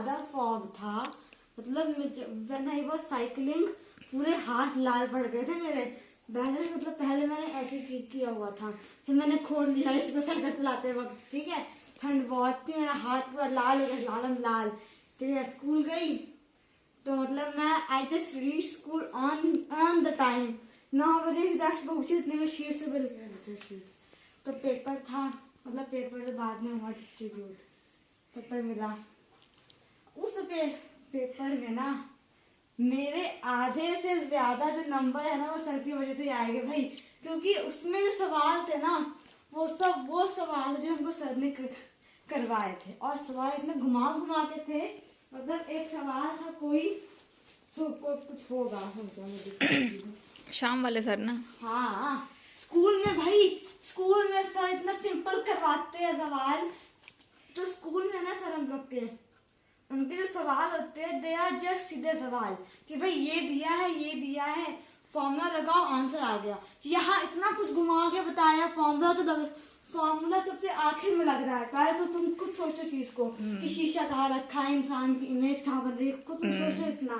ज्यादा फॉग था, मतलब व्हेन आई वाज साइकिलिंग पूरे हाथ लाल पड़ गए थे मेरे। बैलेंस मतलब पहले मैंने ऐसे किया हुआ था, फिर मैंने खोल लिया इसको साइकिल चलाते वक्त, ठीक है। ठंड बहुत थी, मेरा हाथ पूरा लाल हो गया, लालम लाल। फिर स्कूल गई तो मतलब मैं I just reach school on the time, 9 बजे एग्जैक्ट पहुंची। इतने में शीट से बड़े शीट्स तो पेपर था, मतलब पेपर से बाद में हुआ डिस्ट्रीब्यूट, पेपर मिला। उस पेपर में ना मेरे आधे से ज्यादा जो नंबर है ना वो सर की वजह से आएंगे भाई, क्योंकि उसमें जो सवाल थे ना वो सवाल जो हमको सर ने करवाए थे, और सवाल इतने घुमा घुमा के थे। मतलब एक सवाल था कोई कुछ होगा शाम वाले सर ना। हाँ स्कूल में भाई, स्कूल में सर इतना सिंपल करवाते हैं सवाल। तो स्कूल में ना सर हम लोग के उनके जो सवाल होते हैं दे आर जस्ट सीधे सवाल कि भाई ये दिया है फॉर्मूला लगाओ आंसर आ गया। यहाँ इतना कुछ घुमा के बताया, फॉर्मूला सबसे आखिर में लग रहा है। पहले तो तुम खुद सोचो चीज को कि शीशा कहाँ रखा है, इंसान की इमेज कहाँ बन रही है, खुद तुम सोचो इतना,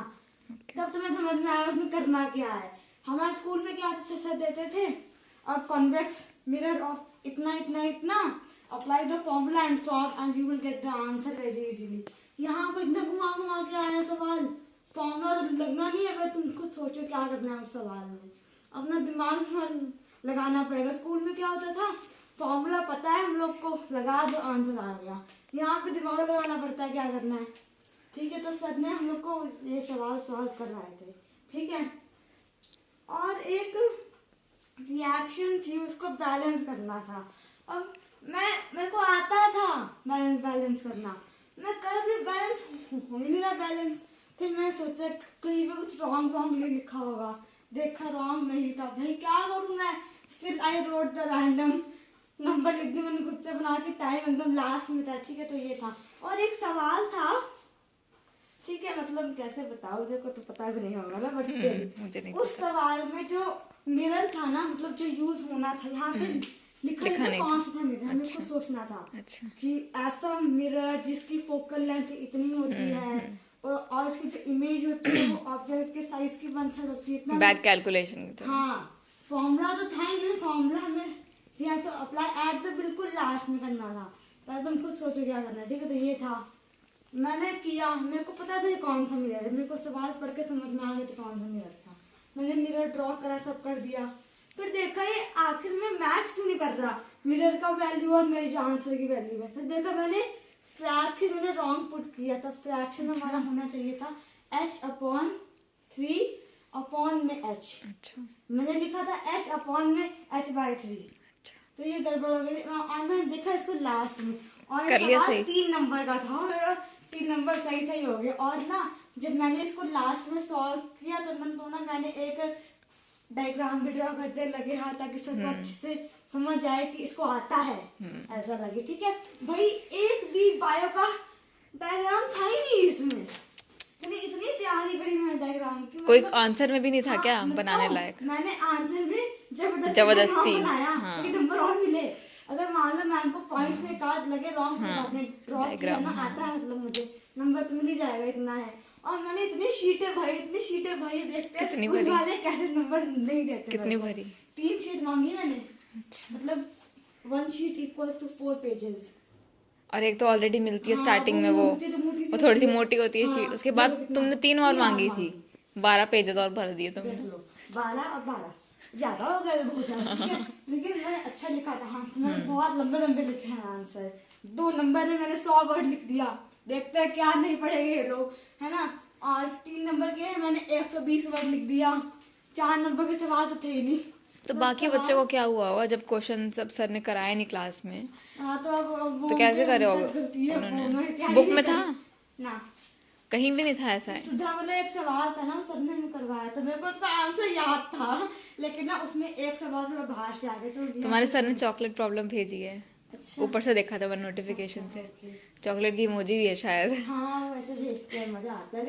तब तुम्हें समझ में आएगा उसमें करना क्या है। हमारे स्कूल में क्या सर देते थे, और कॉन्वेक्स मिरर ऑफ इतना इतना इतना, apply the formula and solve and you will get the answer very easily. यहाँ पर इतना घुमा घुमा के आया सवाल, फॉर्मूला तो लगना नहीं है, अगर तुम खुद सोचो क्या करना है उस सवाल में, अपना दिमाग लगाना पड़ेगा। स्कूल में क्या होता था, फॉर्मूला पता है हम लोग को, लगा दो आंसर आ गया। यहाँ पे दिमाग लगाना पड़ता है क्या करना है, ठीक है। तो सर ने हम लोग को ये सवाल सॉल्व करवाए थे, ठीक है। और एक रिएक्शन थी, उसको बैलेंस करना था। अब मेरे को आता था बैलेंस करना, मैं कर रही, बैलेंस हो ही नहीं रहा बैलेंस। फिर मैं सोचा कहीं पे कुछ रॉन्ग लिखा होगा, देखा रॉन्ग नहीं था, भाई क्या करूं मैं। Still I wrote the random number लिख दी मैंने खुद से बना के, टाइम एकदम लास्ट में था, ठीक है। तो ये था, और एक सवाल था, ठीक है, मतलब कैसे बताओ, देखो तो पता भी नहीं होगा ना, बट स्टिल उस सवाल में जो मिरर था ना, मतलब जो यूज होना था, यहाँ पे लिखा था कौन सा था मिरर, हमें को सोचना था कि ऐसा मिरर जिसकी फोकल लेंथ इतनी होती है और उसकी जो इमेज होती है वो ऑब्जेक्ट के साइज की 1/3 होती है, इतना बैक कैलकुलेशन। हाँ फॉर्मूला तो था ही, फॉर्मूला हमें या तो अप्लाई एट द बिल्कुल लास्ट में करना था, पहले तुम खुद सोचो क्या करना है, ठीक है। तो ये था, मैंने किया, मेरे को पता था ये कौन सा मिरर है, मेरे को सवाल पढ़ के समझ में आ गया तो कौन सा मिरर था। मैंने मिरर ड्रॉ करा, सब कर दिया, फिर देखा ये आखिर में मैच क्यों नहीं कर रहा मिरर का वैल्यू और मेरे जो आंसर की वैल्यू है। फिर देखा मैंने फ्रैक्शन मैंने रॉन्ग पुट किया था, फ्रैक्शन हमारा होना चाहिए था h/3 अपॉन में h, मैंने लिखा था h अपॉन में h/3, तो ये गड़बड़ हो गई। और मैंने देखा इसको लास्ट में, और सवाल 3 नंबर का था, मेरा 3 नंबर सही हो गए। और ना जब मैंने इसको लास्ट में सॉल्व किया तो मैंने एक डायग्राम भी ड्रॉ करते लगे हाँ, ताकि सबको अच्छे से समझ आए कि इसको आता है, ऐसा लगे, ठीक है भाई। एक भी बायो का डायग्राम था ही नहीं इसमें, इतनी तैयारी करी मैंने डायग्राम की, कोई आंसर में भी नहीं था क्या बनाने लायक। मैंने आंसर में जबरदस्ती बनाया कि नंबर और मिले। अगर मान लो मैम को पॉइंट्स में कार्ड लगे रॉन्ग, आपने ड्रॉ किया ना, आता है मतलब मुझे नंबर तो मिल ही जाएगा, इतना है। और मैंने इतनी शीटें भरी देखते हैं स्कूल वाले कैसे नंबर नहीं देते। कितनी भरी? 3 शीट मांगी मैंने, मतलब 1 शीट इक्वल्स टू 4 पेजेस। और एक तो ऑलरेडी मिलती है स्टार्टिंग में, वो थोड़ी सी मोटी होती है शीट, उसके बाद तुमने 3 और मांगी थी, 12 पेजेस और भर दिए तुमने। 12 और 12 ज्यादा हो गया, बहुत ज्यादा, ठीक है। लेकिन मैंने अच्छा लिखा था, हाँ मैंने बहुत लंबे लिखे हैं आंसर। 2 नंबर में मैंने 100 वर्ड लिख दिया, देखते हैं क्या नहीं पढ़ेंगे ये लोग, है ना। और 3 नंबर के मैंने 120 वर्ड लिख दिया, 4 नंबर के सवाल तो थे ही नहीं। तो बाकी बच्चों को क्या हुआ जब क्वेश्चन सब सर ने कराए नहीं क्लास में? हाँ तो अब तो कैसे करे होगा? बुक में था ना, कहीं भी नहीं था ऐसा है। सुधा वाला एक सवाल था ना, सर ने हमें करवाया था, मेरे को उसका आंसर याद था, लेकिन ना उसमें एक सवाल थोड़ा बाहर से आ गया। तो तुम्हारे सर ने चॉकलेट प्रॉब्लम भेजी है। अच्छा। ऊपर से देखा था मैंने नोटिफिकेशन से, चॉकलेट की इमोजी भी है शायद। हाँ वैसे भेजते हैं, मजा आता है,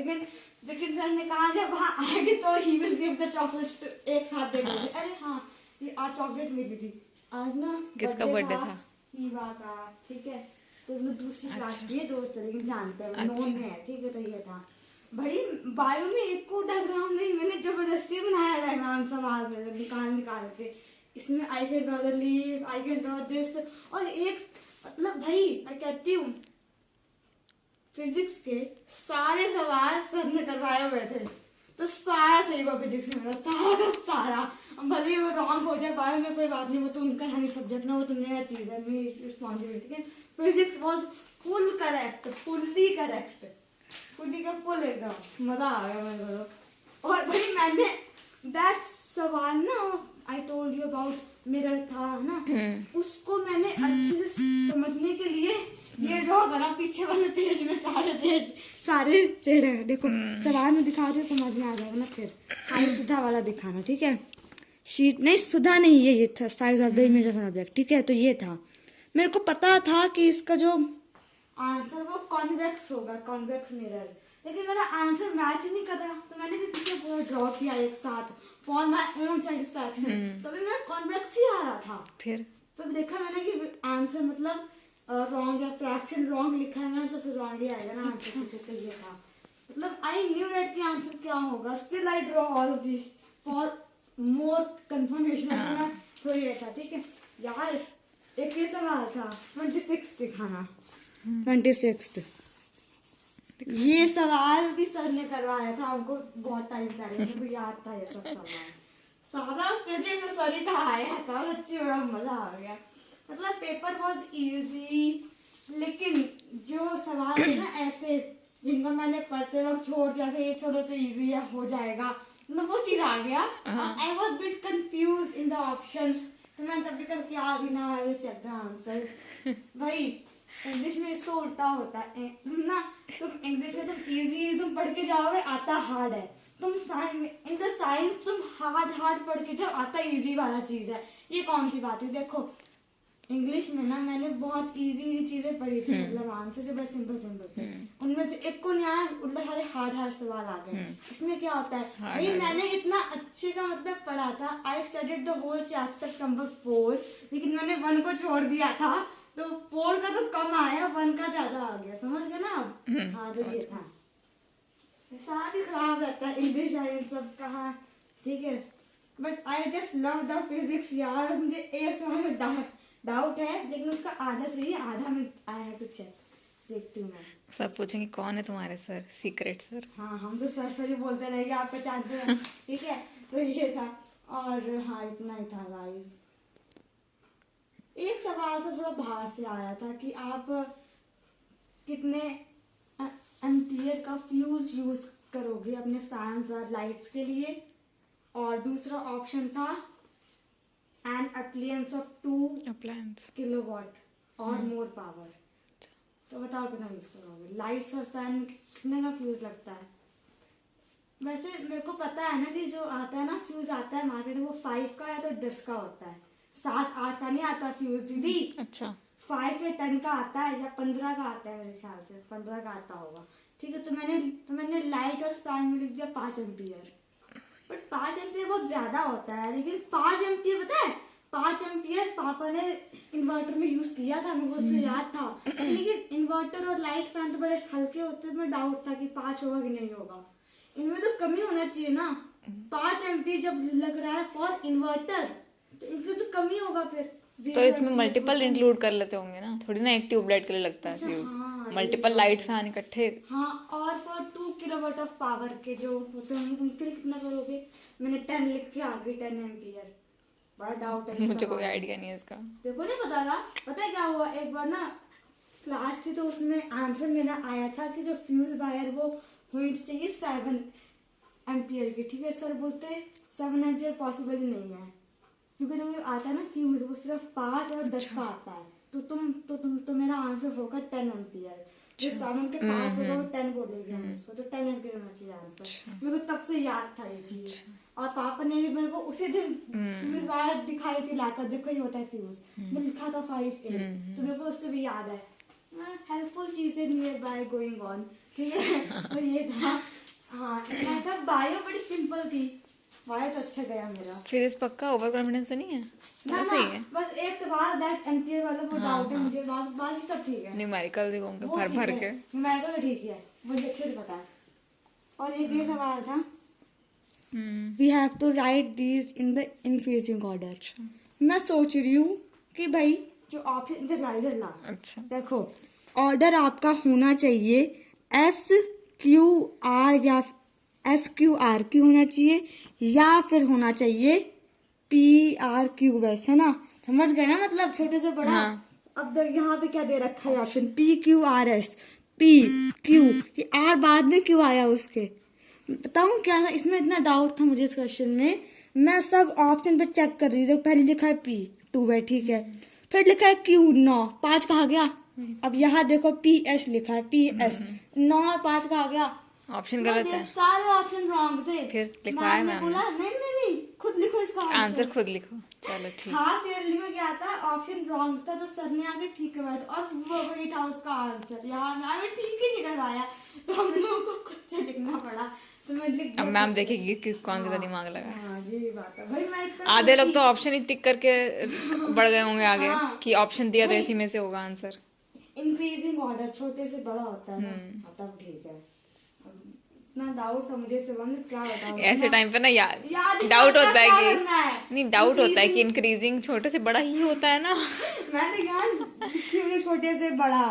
लेकिन सर ने कहा जब वहाँ आएगी तो he will give the chocolate एक साथ दे देंगे। अरे हाँ ये आज चॉकलेट मिली थी आज ना, किसका बर्थडे था? ईवा का, ठीक है। तो वो दूसरी क्लास की है, दोस्त है लेकिन जानते हैं, अच्छा। नोन में है, ठीक है। तो ये था भाई, बायो में एक को डायग्राम नहीं, मैंने जबरदस्ती बनाया डायग्राम सवाल में निकाल के। इसमें I can draw the leaf, I can draw this, और एक मतलब भाई मैं कहती हूँ फिजिक्स के सारे सवाल सर ने करवाए हुए थे, तो सारा सही हुआ फिजिक्स में मेरा, सारा का सारा। भले ही वो रॉन्ग हो जाए बायो में, कोई बात नहीं, वो तो उनका है सब्जेक्ट ना, वो तो मेरा चीज है, मेरी responsibility. Physics was full correct, fully correct, fully का फुल एकदम मजा आ गया मेरे को तो। और भाई मैंने दैट सवाल ना, I told you about mirror था ना, उसको मैंने अच्छे से समझने के लिए ये ड्रॉ करा पीछे वाले पेज में, सारे रेड है। देखो सवाल में दिखा रही हूँ, समझ में आ जाएगा ना फिर। आई सुधा वाला दिखाना, ठीक है। शीट नहीं, सुधा नहीं, ये था size of the image of an object, ठीक है। तो ये था, मेरे को पता था कि इसका जो आंसर वो कॉन्वेक्स होगा, कॉन्वेक्स मिरर, लेकिन मेरा आंसर मैच नहीं कर रहा, तो मैंने भी पीछे पूरा ड्रॉ किया एक साथ फॉर माई ओन सेटिस्फैक्शन। तभी मेरा कॉन्वेक्स ही आ रहा था। फिर देखा मैंने कि आंसर मतलब रॉन्ग या फ्रैक्शन रॉन्ग लिखा है ना, तो फिर रॉन्ग ही आएगा ना आंसर। तो ये था, मतलब आई न्यू दैट की आंसर क्या होगा, still I draw all of this for more confirmation. तो ये था, ठीक है यार। एक ये सवाल था 26 दिखाना, 26 ये सवाल भी सर ने करवाया था हमको बहुत टाइम पहले, मुझे याद था ये सब सवाल। सारा फिजिक्स में सर ही का आया था, सच्ची बड़ा मजा आ गया। मतलब पेपर वॉज इजी, लेकिन जो सवाल थे ना ऐसे जिनको मैंने पढ़ते वक्त छोड़ दिया था, ये छोड़ो तो इजी हो जाएगा, मतलब वो चीज आ गया। I was bit confuse in the options, तो मैं तब भी कर क्या ना, I will check the answer. भाई इंग्लिश में इसको उल्टा होता है ना, तुम इंग्लिश में तुम इजी तुम पढ़ के जाओगे, आता हार्ड है। तुम इन द साइंस तुम हार्ड पढ़ के जाओ, आता इजी वाला चीज है। ये कौन सी बात है? देखो इंग्लिश में ना मैंने बहुत इजी चीजें पढ़ी थी, मतलब आंसर जो बड़े सिंपल थे, उनमें से एक को नहीं आया, उल्टा सारे हार्ड सवाल आ गए। इसमें क्या होता है भाई, मैंने इतना अच्छे का मतलब पढ़ा था, I studied the whole chapter number 4, लेकिन मैंने 1 को छोड़ दिया था, तो 4 का तो कम आया, 1 का ज्यादा आ गया, समझ गए ना आप? हाँ तो ये था, सारी खराब रहता है इंग्लिश साइंस सब कहाँ, ठीक है। But I just love the physics यार। मुझे एक सवाल में डाउट है, लेकिन उसका आधा सही है, आधा में आई हैव टू चेक, देखती हूँ मैं। सब पूछेंगे कौन है तुम्हारे सर, सीक्रेट सर। हाँ हम तो सर ही बोलते रहेंगे, आप पहचानते हैं, ठीक है। तो ये था, और हाँ इतना ही था गाइस। एक सवाल तो थोड़ा बाहर से आया था कि आप कितने एम्पियर का फ्यूज यूज करोगे अपने फैंस और लाइट्स के लिए, और दूसरा ऑप्शन था एन अप्लायंस ऑफ 2 किलोवाट और मोर पावर। तो बताओ कितना यूज करोगे, लाइट्स और फैन कितने का फ्यूज लगता है? वैसे मेरे को पता है ना कि जो आता है ना फ्यूज आता है मार्केट में, वो 5 का या तो 10 का होता है, 7-8 का नहीं आता फ्यूज दीदी। अच्छा 5 या 10 का आता है, या 15 का आता है, मेरे ख्याल से 15 का आता होगा, ठीक है। तो मैंने लाइट और फैन में लिख दिया 5 एम्पियर। बट 5 एम्पियर बहुत ज्यादा होता है, लेकिन 5 एम्पियर पता है, 5 एम्पियर पापा ने इन्वर्टर में यूज किया था, मुझे उससे याद था। लेकिन इन्वर्टर और लाइट फैन तो बड़े हल्के होते हैं, मैं डाउट था कि 5 होगा कि नहीं होगा। इनमें तो कमी होना चाहिए ना, 5 एम्पियर जब लग रहा है फॉर इन्वर्टर, तो इनमें तो कमी होगा फिर। तो इसमें मल्टीपल इंक्लूड कर लेते होंगे ना, थोड़ी ना एक ट्यूबलाइट के लिए लगता है फ्यूज, मल्टीपल लाइट फैन इकट्ठे। हाँ, और फॉर 2 किलोवाट ऑफ पावर के जो होते हैं उनके लिए कितना करोगे? मैंने 10 लिख के आगे 10 एम्पियर, बड़ा डाउट है। मुझे कोई आइडिया नहीं है इसका। देखो नहीं पता था, पता है क्या हुआ, एक बार ना क्लास थी तो उसमें आंसर मेरा आया था कि जो फ्यूज वायर वो होनी चाहिए 7 एम्पियर की, ठीक है। सर बोलते 7 एम्पियर पॉसिबल ही नहीं है, क्योंकि जो आता है ना फ्यूज वो सिर्फ 5 और 10 का आता है, तो मेरा आंसर होगा 10 एम्पियर। जो 7 के पास होगा वो 10 बोलेंगे हम उसको, तो 10 एम्पियर होना चाहिए आंसर। मेरे को तब से याद था ये चीज, और पापा ने भी मेरे को उसी दिन फ्यूज वायर दिखाई थी लाकर, देखो ये होता है फ्यूज, जो लिखा था 5A, तो मेरे को उससे भी याद है। हेल्पफुल चीजें नियर बाय गोइंग ऑन, ठीक है। तो ये था, हाँ इतना था। बायो बड़ी सिंपल थी, वाया तो अच्छा गया मेरा। फिजिक्स पक्का ओवर कॉन्फिडेंस तो नहीं है? ना ऐसे ना, ही है। बस एक सवाल दैट एमटीए वाला वो डाउट है मुझे, बाकी सब ठीक है। न्यूमेरिकल देखोगे वो भर ठीक भर है, के। न्यूमेरिकल तो ठीक है, मुझे अच्छे से पता है। और एक ये सवाल था, we have to write these in the increasing order. मैं सोच रही हूँ कि भाई जो ऑप्शन इधर ला, अच्छा। देखो ऑर्डर आपका होना चाहिए एस क्यू आर या एस क्यू आर क्यू होना चाहिए, या फिर होना चाहिए पी आर क्यू, वैसे ना, समझ गए ना, मतलब छोटे से बड़ा। हाँ। अब यहाँ पे क्या दे रखा है option, P Q R S, P Q, ये आर बाद में क्यों आया उसके, बताऊं क्या ना, इसमें इतना डाउट था मुझे इस क्वेश्चन में। मैं सब ऑप्शन पे चेक कर रही थी, पहले लिखा है पी, 2 है ठीक है, फिर लिखा है क्यू 9, 5 कहाँ गया। अब यहाँ देखो पी एस लिखा है, पी एस 9 और 5 कहाँ गया। ऑप्शन गलत है। सारे ऑप्शन रॉन्ग थे। फिर लिखवाया मैम ने मैम बोला नहीं, खुद लिखो इसका आंसर खुद लिखो। चलो ठीक। हाँ फेयरली में क्या था, ऑप्शन रॉन्ग था तो सर ने आके ठीक करवाया था, और वो वही था उसका आंसर। यहाँ मैम ने ठीक ही नहीं करवाया, तो हम लोगों को खुद से लिखना पड़ा। तो मैं लिख अब मैम देखेगी कि कौन कितना दिमाग लगा। हाँ ये बात है भाई, मैं इतना आधे लोग तो ऑप्शन ही टिक करके बढ़ गए होंगे आगे हाँ। कि ऑप्शन दिया तो इसी में से होगा आंसर। इंक्रीजिंग ऑर्डर छोटे से बड़ा होता है ना, तब ठीक है। इतना डाउट था मुझे इस में, क्या बताऊं। ऐसे टाइम पे ना याद ही डाउट नहीं होता है क्या कि करना है। नहीं, डाउट होता है कि इंक्रीजिंग छोटे से बड़ा ही होता है ना। मैं तो यार लिखी हुई छोटे से बड़ा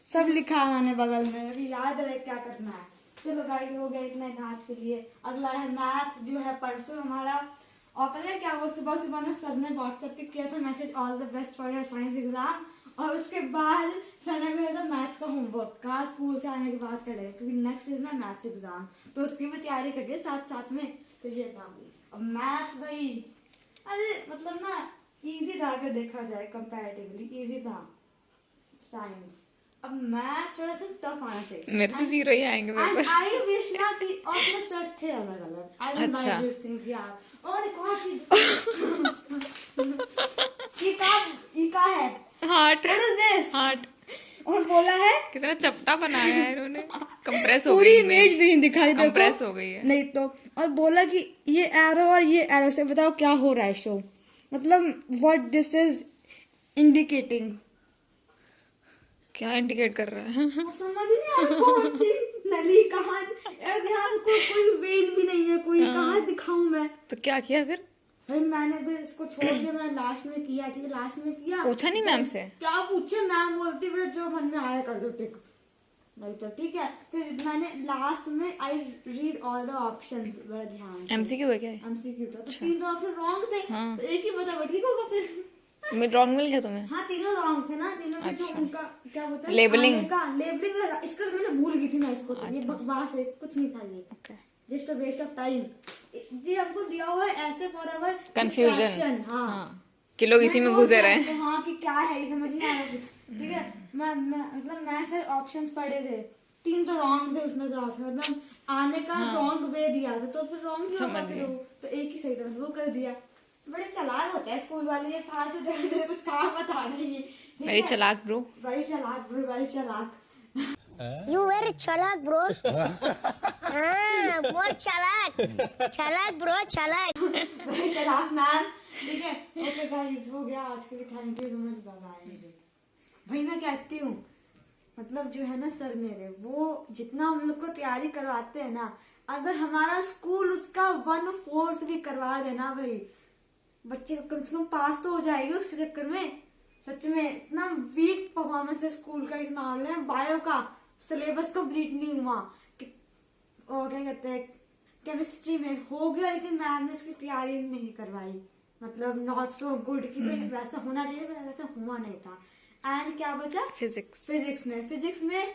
सब लिखा है मैंने बगल में, अभी याद रहे क्या करना है। चलो गाइस हो गया इतना आज के लिए। अगला है मैथ जो है परसों हमारा, और पता है क्या, वो सुबह ना सर ने व्हाट्सएप पे किया था message, all the best for your science exam, और उसके बाद सर ने भेजा मैथ्स का होमवर्क, कहा स्कूल से आने के बाद करेगा क्योंकि नेक्स्ट इज ना मैथ्स एग्जाम, तो उसकी भी तैयारी करिए साथ साथ में। तो ये था अब मैथ्स भाई, अरे मतलब ना इजी था अगर देखा जाए, कंपैरेटिवली इजी था साइंस। अब मैथ्स थोड़ा सा टफ आना चाहिए। मेरे तो 0 ही आएंगे पेपर। आई विश ना कि और अपने सर थे अलग अलग, आई डोंट अच्छा। लाइक दिस थिंग यार। और एक और चीज ये का है heart. What is this? Heart और बोला है कितना चपटा बनाया है इन्होंने। कंप्रेस हो पूरी गई इमेज नहीं दिखाई, देखो कंप्रेस हो गई है। नहीं तो, और बोला कि ये एरो और ये एरो से बताओ क्या हो रहा है शो, मतलब व्हाट दिस इज इंडिकेटिंग, क्या इंडिकेट कर रहा है। समझ नहीं आ रहा कौन सी नली कहाँ, यहाँ तो कोई वेन भी नहीं है, कोई कहाँ दिखाऊं मैं। तो क्या किया फिर? भाई मैंने भी इसको छोड़ दिया, मैंने लास्ट में किया, ठीक है लास्ट में किया। पूछा नहीं मैम से? क्या पूछे, मैम बोलती फिर जो मन में आया कर दो टिक, नहीं तो ठीक है। फिर मैंने लास्ट में I read all the options बड़ा ध्यान से। एमसीक्यू है क्या? एमसीक्यू था तो 3 तो ऑप्शन रॉन्ग थे, हाँ। तो एक ही बचा, ठीक होगा फिर। मैं रॉन्ग मिल गया तुम्हें? हाँ तीनों रॉन्ग थे ना, तीनों के जो अच्छा। उनका क्या होता है लेबलिंग इसका तो मैंने भूल गई थी मैं इसको, तो ये बकवास है, कुछ नहीं था ये, okay. Just a waste of time. ये हमको दिया हुआ है ऐसे फॉर अवर कंफ्यूजन। हाँ कि लोग इसी में घुसे रहे हैं। हाँ कि क्या है ये समझ नहीं आ रहा कुछ, ठीक है। मैं मतलब मैं सर ऑप्शंस पढ़े थे, 3 तो रॉन्ग थे उसमें से ऑप्शन, मतलब आने का रॉन्ग वे दिया था, तो फिर रॉन्ग क्यों होगा फिर वो, तो एक ही सही था वो कर दिया। बड़े चालाक होते हैं स्कूल वाले, ये फालतू दे कुछ काम बता रही है। वेरी चालाक ब्रो। बड़ी चालाक ब्रो, बड़ी चालाक। You very chalak, bro. बहुत चालाक bro, चालाक। बड़ी चालाक मैम, ठीक है। ओके गाइस हो गया आज के लिए, thank you so much, bye. भाई मैं कहती हूँ मतलब जो है ना सर मेरे, वो जितना हम लोग को तैयारी करवाते हैं ना, अगर हमारा स्कूल उसका 1/4 भी करवा देना भाई, बच्चे कम से कम पास तो हो जाएगी उसके चक्कर में। सच में इतना वीक परफॉर्मेंस है स्कूल का इस मामले में, बायो का सिलेबस कंप्लीट नहीं हुआ, और क्या कहते हैं केमिस्ट्री में हो गया, लेकिन मैम ने उसकी तैयारी नहीं करवाई, मतलब नॉट सो गुड कि वैसा होना चाहिए, वैसा हुआ नहीं था। एंड क्या बचा, फिजिक्स में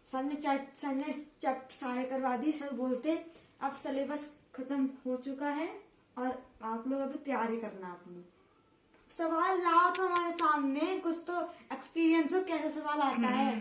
सर ने चैप्टर सारे करवा दी। सर बोलते अब सिलेबस खत्म हो चुका है और आप लोग अभी तैयारी करना अपनी, सवाल लाओ तो हमारे सामने, कुछ तो एक्सपीरियंस हो कैसा सवाल आता है।